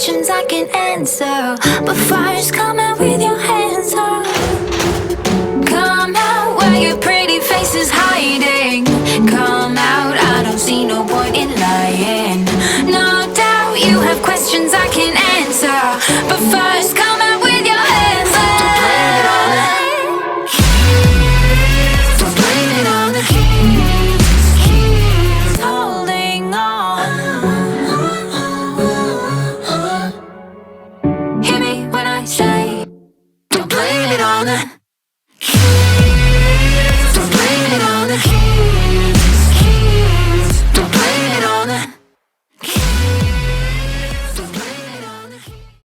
questions I can answer. But first, come out with your hands up. Come out where your pretty face is hiding. Come out, I don't see no point in lying. No doubt you have questions I can answer. But first, come out with your hands up. Don't blame it on the kids. Holding on. Hear me when I say, don't blame it on the